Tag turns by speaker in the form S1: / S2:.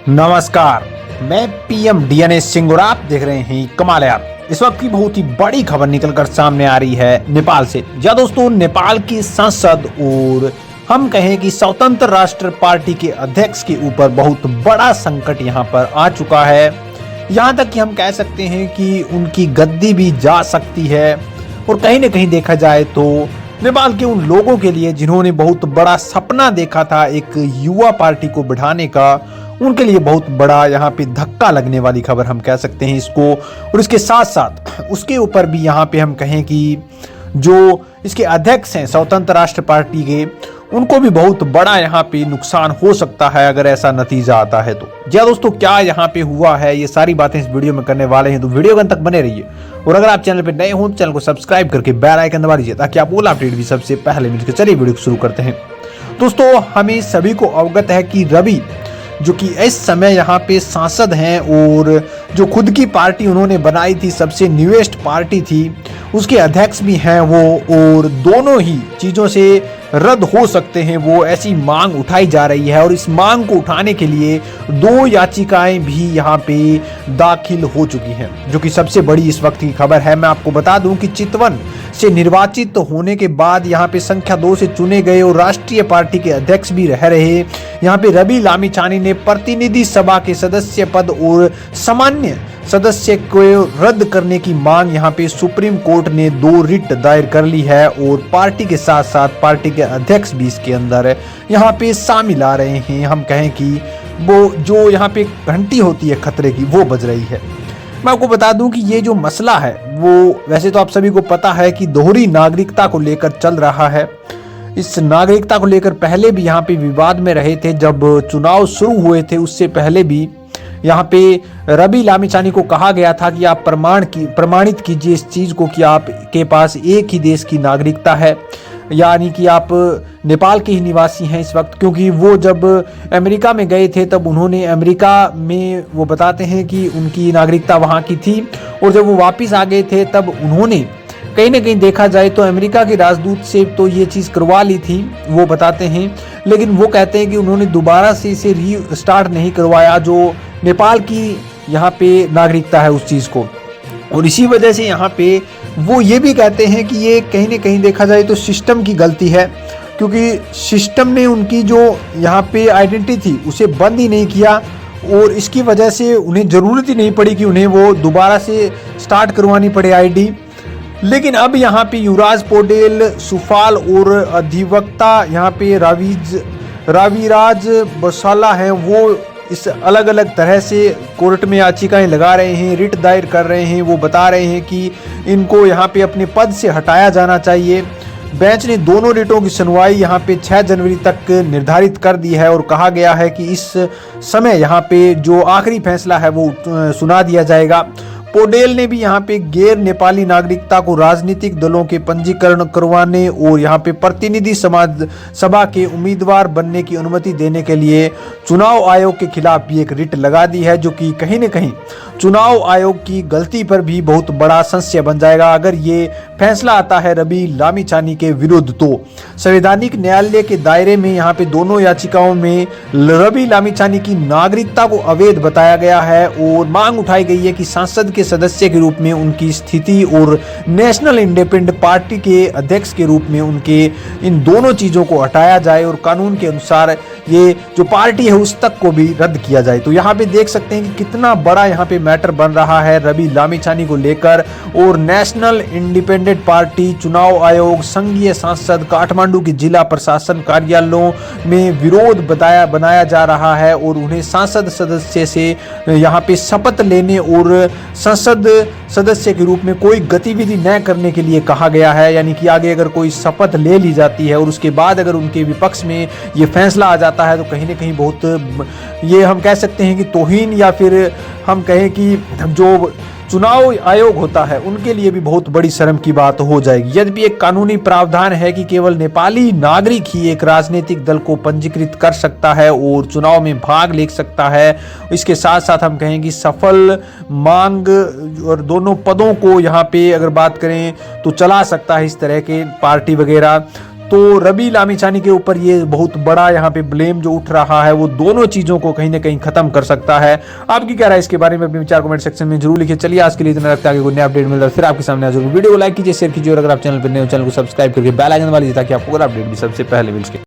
S1: नमस्कार, मैं PM DNA Singh और आप देख रहे हैं कमाल यार। इस वक्त की बहुत ही बड़ी खबर निकलकर सामने आ रही है नेपाल से। जी दोस्तों, नेपाल की संसद और हम कहें कि स्वतंत्र राष्ट्र पार्टी के अध्यक्ष के ऊपर बहुत बड़ा संकट यहां पर आ चुका है। यहां तक कि हम कह सकते हैं कि उनकी गद्दी भी जा सकती है। और कहीं ना कहीं देखा जाए तो नेपाल के उन लोगों के लिए जिन्होंने बहुत बड़ा सपना देखा था एक युवा पार्टी को बढ़ाने का, उनके लिए बहुत बड़ा यहाँ पे धक्का लगने वाली खबर हम कह सकते हैं इसको। और इसके साथ साथ उसके ऊपर भी यहाँ पे हम कहें कि जो इसके अध्यक्ष हैं स्वतंत्र राष्ट्र पार्टी के, उनको भी बहुत बड़ा यहाँ पे नुकसान हो सकता है अगर ऐसा नतीजा आता है तो। जी दोस्तों, क्या यहाँ पे हुआ है ये सारी बातें इस वीडियो में करने वाले हैं, तो वीडियो के अंत तक बने रहिए। और अगर आप चैनल पे नए हो तो चैनल को सब्सक्राइब करके बेल आइकन दबा दीजिए ताकि आप अपडेट भी सबसे पहले मिलकर। चलिए वीडियो शुरू करते हैं। दोस्तों, हमें सभी को अवगत है कि रवि जो कि इस समय यहाँ पे सांसद हैं और जो खुद की पार्टी उन्होंने बनाई थी, सबसे न्यूएस्ट पार्टी थी, उसके अध्यक्ष भी हैं वो। और दोनों ही चीज़ों से रद्द हो सकते हैं वो, ऐसी मांग उठाई जा रही है। और इस मांग को उठाने के लिए 2 याचिकाएं भी यहाँ पे दाखिल हो चुकी हैं, जो कि सबसे बड़ी इस वक्त की खबर है। मैं आपको बता दूं कि चितवन से निर्वाचित होने के बाद यहाँ पे संख्या 2 से चुने गए और राष्ट्रीय पार्टी के अध्यक्ष भी रह रहे यहाँ पे रवि लामिछाने ने प्रतिनिधि सभा के सदस्य पद और सामान्य सदस्य को रद्द करने की मांग यहाँ पे सुप्रीम कोर्ट ने 2 रिट दायर कर ली है। और पार्टी के साथ साथ पार्टी के अध्यक्ष भी इसके अंदर यहाँ पे शामिल आ रहे हैं। हम कहें कि वो जो यहाँ पे घंटी होती है खतरे की, वो बज रही है। मैं आपको बता दूं कि ये जो मसला है वो वैसे तो आप सभी को पता है कि दोहरी नागरिकता को लेकर चल रहा है। इस नागरिकता को लेकर पहले भी यहाँ पे विवाद में रहे थे, जब चुनाव शुरू हुए थे उससे पहले भी यहाँ पे रवि लामिछाने को कहा गया था कि आप प्रमाणित कीजिए इस चीज़ को कि आपके पास एक ही देश की नागरिकता है, यानी कि आप नेपाल के ही निवासी हैं इस वक्त। क्योंकि वो जब अमेरिका में गए थे तब उन्होंने अमेरिका में, वो बताते हैं कि उनकी नागरिकता वहाँ की थी, और जब वो वापस आ गए थे तब उन्होंने कहीं ना कहीं देखा जाए तो अमेरिका के राजदूत से तो ये चीज़ करवा ली थी, वो बताते हैं। लेकिन वो कहते हैं कि उन्होंने दोबारा से इसे रीस्टार्ट नहीं करवाया, जो नेपाल की यहाँ पे नागरिकता है उस चीज़ को। और इसी वजह से यहाँ पे वो ये भी कहते हैं कि ये कहीं ना कहीं देखा जाए तो सिस्टम की गलती है, क्योंकि सिस्टम ने उनकी जो यहाँ पे आइडेंटिटी थी उसे बंद ही नहीं किया, और इसकी वजह से उन्हें ज़रूरत ही नहीं पड़ी कि उन्हें वो दोबारा से स्टार्ट करवानी पड़े आईडी। लेकिन अब यहाँ पे युवराज पौडेल, सुफाल और अधिवक्ता यहाँ पे रावीराज बसाला हैं, वो इस अलग अलग तरह से कोर्ट में याचिकाएं लगा रहे हैं, रिट दायर कर रहे हैं। वो बता रहे हैं कि इनको यहाँ पे अपने पद से हटाया जाना चाहिए। बेंच ने दोनों रिटों की सुनवाई यहाँ पे 6 जनवरी तक निर्धारित कर दी है, और कहा गया है कि इस समय यहाँ पे जो आखिरी फैसला है वो सुना दिया जाएगा। पौडेल ने भी यहाँ पे गैर नेपाली नागरिकता को राजनीतिक दलों के पंजीकरण करवाने और यहाँ पे प्रतिनिधि सभा के उम्मीदवार बनने की अनुमति देने के लिए चुनाव आयोग के खिलाफ भी एक रिट लगा दी है, जो कि कहीं न कहीं चुनाव आयोग की गलती पर भी बहुत बड़ा संशय बन जाएगा अगर ये फैसला आता है रवि लामिछाने के विरुद्ध। तो संवैधानिक न्यायालय के दायरे में यहाँ पे दोनों याचिकाओं में रवि लामिछाने की नागरिकता को अवैध बताया गया है, और मांग उठाई गई है कि सांसद के सदस्य के रूप में उनकी स्थिति और नेशनल इंडिपेंडेंट पार्टी के अध्यक्ष के रूप में उनके इन दोनों चीज़ों को हटाया जाए, और कानून के अनुसार ये जो पार्टी है उस तक को भी रद्द किया जाए। तो यहाँ पे देख सकते हैं कि कितना बड़ा यहाँ पे मैटर बन रहा है रवि लामिछाने को लेकर। और नेशनल इंडिपेंडेंट पार्टी, चुनाव आयोग, संघीय सांसद, काठमांडू के जिला प्रशासन कार्यालयों में विरोध बनाया जा रहा है, और उन्हें सांसद सदस्य से यहाँ पे शपथ लेने और संसद सदस्य के रूप में कोई गतिविधि न करने के लिए कहा गया है। यानी कि आगे अगर कोई शपथ ले ली जाती है और उसके बाद अगर उनके विपक्ष में ये फैसला आ जाता है तो कहीं ना कहीं बहुत, ये हम कह सकते हैं कि तौहीन, या फिर हम कहें कि जो चुनाव आयोग होता है उनके लिए भी बहुत बड़ी शर्म की बात हो जाएगी। यद्यपि एक कानूनी प्रावधान है कि केवल नेपाली नागरिक ही एक राजनीतिक दल को पंजीकृत कर सकता है और चुनाव में भाग ले सकता है। इसके साथ साथ हम कहें कि सफल मांग और दोनों पदों को यहाँ पे अगर बात करें तो चला सकता है इस तरह के पार्टी वगैरह। तो रवि लामिछानी के ऊपर ये बहुत बड़ा यहाँ पे ब्लेम जो उठ रहा है वो दोनों चीजों को कहीं ना कहीं खत्म कर सकता है। आपकी क्या राय इसके बारे में अपने विचार कमेंट सेक्शन में जरूर लिखिए। चलिए आज के लिए इतना रखते हैं, आगे कोई नया अपडेट मिलता है फिर आपके सामने जरूर। वीडियो को लाइक कीजिए, शेयर कीजिए और अगर आप चैनल पर नए हो चैनल को सब्सक्राइब करके बेल आइकन वाली ताकि आपको अपडेट भी सबसे पहले मिल सके।